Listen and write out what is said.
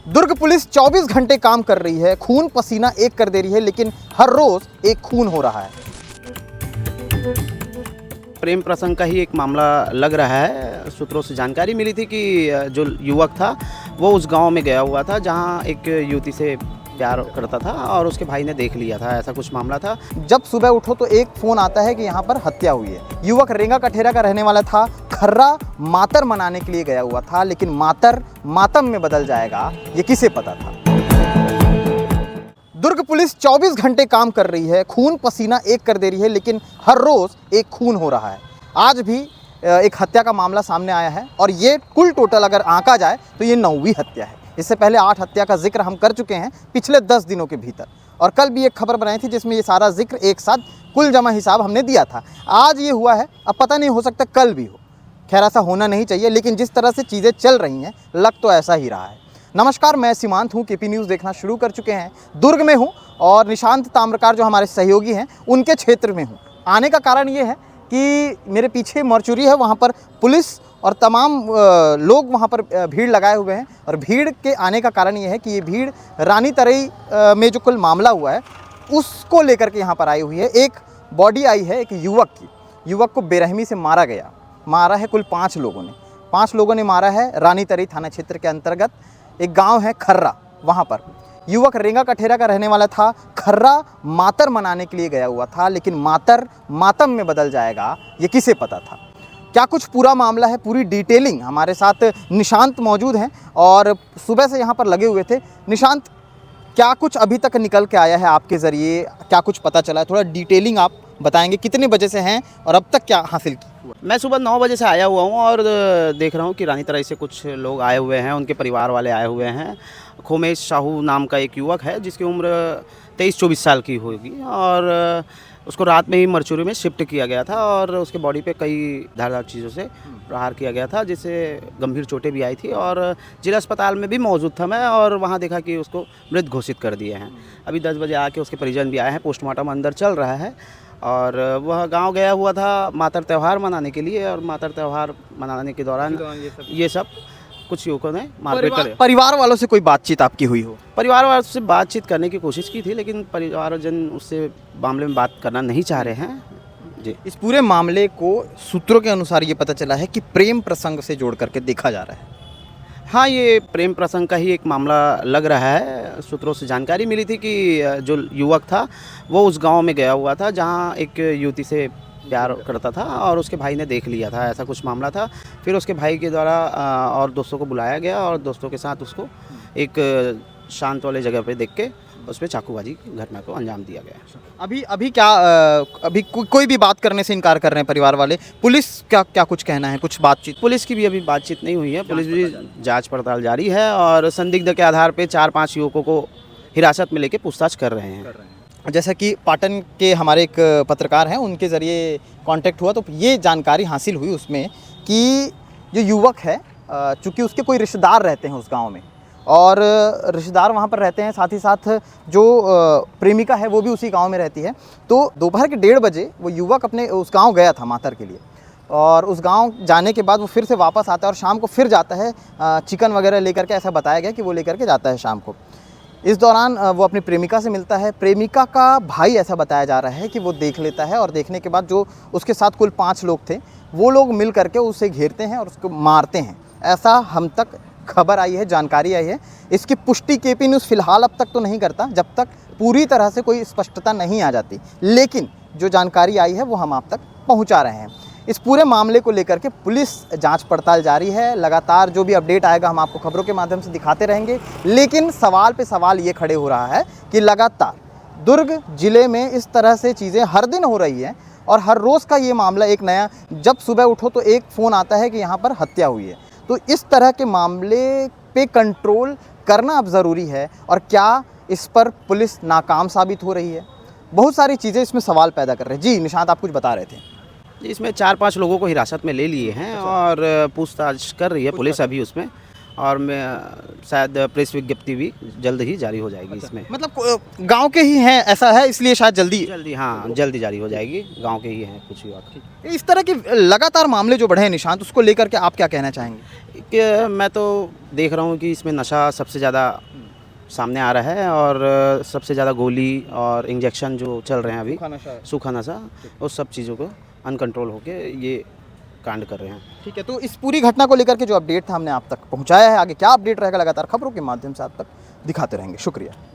दुर्ग police 24 घंटे काम कर रही है, खून पसीना एक कर दे रही है, लेकिन हर रोज एक खून हो रहा है। प्रेम प्रसंग का ही एक मामला लग रहा है। सूत्रों से जानकारी मिली थी कि जो युवक था वो उस गांव में गया हुआ था जहां एक युवती से प्यार करता था और उसके भाई ने देख लिया था, ऐसा कुछ मामला था। जब सुबह उठो तो एक फोन आता है कि यहाँ पर हत्या हुई है। युवक रेंगा कठेरा का रहने वाला था, खर्रा मातर मनाने के लिए गया हुआ था, लेकिन मातर मातम में बदल जाएगा ये किसे पता था। दुर्ग पुलिस 24 घंटे काम कर रही है, खून पसीना एक कर दे रही है, लेकिन हर रोज एक खून हो रहा है। आज भी एक हत्या का मामला सामने आया है और ये कुल टोटल अगर आंका जाए तो ये 9वीं हत्या है। इससे पहले 8 हत्या का जिक्र हम कर चुके हैं पिछले 10 दिनों के भीतर, और कल भी एक खबर बनाई थी जिसमें ये सारा जिक्र एक साथ कुल जमा हिसाब हमने दिया था। आज ये हुआ है, अब पता नहीं, हो सकता कल भी हो। खैर ऐसा होना नहीं चाहिए, लेकिन जिस तरह से चीज़ें चल रही हैं लग तो ऐसा ही रहा है। नमस्कार, मैं सीमांत हूँ, केपी न्यूज़ देखना शुरू कर चुके हैं। दुर्ग में हूँ और निशांत ताम्रकार जो हमारे सहयोगी हैं उनके क्षेत्र में हूँ। आने का कारण ये है कि मेरे पीछे मॉर्चुरी है, वहाँ पर पुलिस और तमाम लोग वहाँ पर भीड़ लगाए हुए हैं। और भीड़ के आने का कारण ये है कि ये भीड़ रानी तरई में जो कुल मामला हुआ है उसको लेकर के यहाँ पर आई हुई है। एक बॉडी आई है एक युवक की। युवक को बेरहमी से मारा है कुल 5 लोगों ने। 5 लोगों ने मारा है रानी तरई थाना क्षेत्र के अंतर्गत एक गांव है खर्रा, वहाँ पर। युवक रेंगा कठेरा का रहने वाला था, खर्रा मातर मनाने के लिए गया हुआ था, लेकिन मातर मातम में बदल जाएगा ये किसे पता था। क्या कुछ पूरा मामला है, पूरी डिटेलिंग हमारे साथ निशांत मौजूद हैं और सुबह से यहाँ पर लगे हुए थे। निशांत, क्या कुछ अभी तक निकल के आया है आपके ज़रिए, क्या कुछ पता चला है? थोड़ा डिटेलिंग आप बताएंगे, कितने बजे से हैं और अब तक क्या हासिल किया? मैं सुबह 9 बजे से आया हुआ हूँ और देख रहा हूँ कि रानी तरई से कुछ लोग आए हुए हैं, उनके परिवार वाले आए हुए हैं। खोमेश साहू नाम का एक युवक है जिसकी उम्र 23-24 साल की होगी और उसको रात में ही मरचुरी में शिफ्ट किया गया था और उसके बॉडी पे कई धारदार चीज़ों से प्रहार किया गया था, जिससे गंभीर चोटें भी आई थी और जिला अस्पताल में भी मौजूद था मैं, और वहाँ देखा कि उसको मृत घोषित कर दिए हैं। अभी 10 बजे आके उसके परिजन भी आए हैं, पोस्टमार्टम अंदर चल रहा है। और वह गांव गया हुआ था मातर त्यौहार मनाने के लिए, और मातर त्यौहार मनाने के दौरान ये सब कुछ युवकों ने मारपीट कर। परिवार वालों से कोई बातचीत आपकी हुई हो? परिवार वालों से बातचीत करने की कोशिश की थी, लेकिन परिवारजन उससे मामले में बात करना नहीं चाह रहे हैं जी। इस पूरे मामले को सूत्रों के अनुसार ये पता चला है कि प्रेम प्रसंग से जोड़ करके देखा जा रहा है। हाँ, ये प्रेम प्रसंग का ही एक मामला लग रहा है। सूत्रों से जानकारी मिली थी कि जो युवक था वो उस गांव में गया हुआ था जहां एक युवती से प्यार करता था और उसके भाई ने देख लिया था, ऐसा कुछ मामला था। फिर उसके भाई के द्वारा और दोस्तों को बुलाया गया और दोस्तों के साथ उसको एक शांत वाले जगह पे देख के उस पर चाकूबाजी घटना को अंजाम दिया गया। अभी क्या अभी कोई भी बात करने से इनकार कर रहे हैं परिवार वाले? पुलिस क्या कुछ कहना है, कुछ बातचीत? पुलिस की भी अभी बातचीत नहीं हुई है, पुलिस भी जांच पड़ताल जारी है और संदिग्ध के आधार पे 4-5 युवकों को हिरासत में लेके पूछताछ कर रहे हैं। जैसा कि पाटन के हमारे एक पत्रकार हैं, उनके ज़रिए कांटेक्ट हुआ तो ये जानकारी हासिल हुई उसमें कि जो युवक है, चूँकि उसके कोई रिश्तेदार रहते हैं उस गांव में और रिश्तेदार वहाँ पर रहते हैं, साथ ही साथ जो प्रेमिका है वो भी उसी गांव में रहती है। तो दोपहर के 1:30 बजे वो युवक अपने उस गांव गया था मातर के लिए, और उस गांव जाने के बाद वो फिर से वापस आता है और शाम को फिर जाता है चिकन वगैरह लेकर के, ऐसा बताया गया कि वो लेकर के जाता है शाम को। इस दौरान वो अपनी प्रेमिका से मिलता है। प्रेमिका का भाई, ऐसा बताया जा रहा है कि वो देख लेता है और देखने के बाद जो उसके साथ कुल 5 लोग थे वो लोग मिल करके उसे घेरते हैं और उसको मारते हैं, ऐसा हम तक खबर आई है, जानकारी आई है। इसकी पुष्टि केपी न्यूज़ फिलहाल अब तक तो नहीं करता जब तक पूरी तरह से कोई स्पष्टता नहीं आ जाती, लेकिन जो जानकारी आई है वो हम आप तक पहुंचा रहे हैं। इस पूरे मामले को लेकर के पुलिस जांच पड़ताल जारी है। लगातार जो भी अपडेट आएगा हम आपको खबरों के माध्यम से दिखाते रहेंगे, लेकिन सवाल पे सवाल ये खड़े हो रहा है कि लगातार दुर्ग जिले में इस तरह से चीज़ें हर दिन हो रही हैं और हर रोज़ का ये मामला एक नया, जब सुबह उठो तो एक फ़ोन आता है कि यहाँ पर हत्या हुई है। तो इस तरह के मामले पे कंट्रोल करना अब ज़रूरी है, और क्या इस पर पुलिस नाकाम साबित हो रही है? बहुत सारी चीज़ें इसमें सवाल पैदा कर रहे हैं। जी निशांत, आप कुछ बता रहे थे। इसमें 4-5 लोगों को हिरासत में ले लिए हैं और पूछताछ कर रही है पुलिस अभी उसमें, और मैं शायद प्रेस विज्ञप्ति भी जल्द ही जारी हो जाएगी इसमें। मतलब गांव के ही हैं ऐसा है, इसलिए शायद जल्दी जल्दी, हाँ जल्दी जारी हो जाएगी। गांव के ही हैं कुछ युवक। इस तरह के लगातार मामले जो बढ़े हैं निशांत, उसको लेकर के आप क्या कहना चाहेंगे? कि मैं तो देख रहा हूँ कि इसमें नशा सबसे ज़्यादा सामने आ रहा है और सबसे ज़्यादा गोली और इंजेक्शन जो चल रहे हैं अभी, सूखा नशा, उस सब चीज़ों को अनकंट्रोल होके ये कांड कर रहे हैं। ठीक है, तो इस पूरी घटना को लेकर के जो अपडेट था हमने आप तक पहुंचाया है। आगे क्या अपडेट रहेगा लगातार खबरों के माध्यम से आप तक दिखाते रहेंगे। शुक्रिया।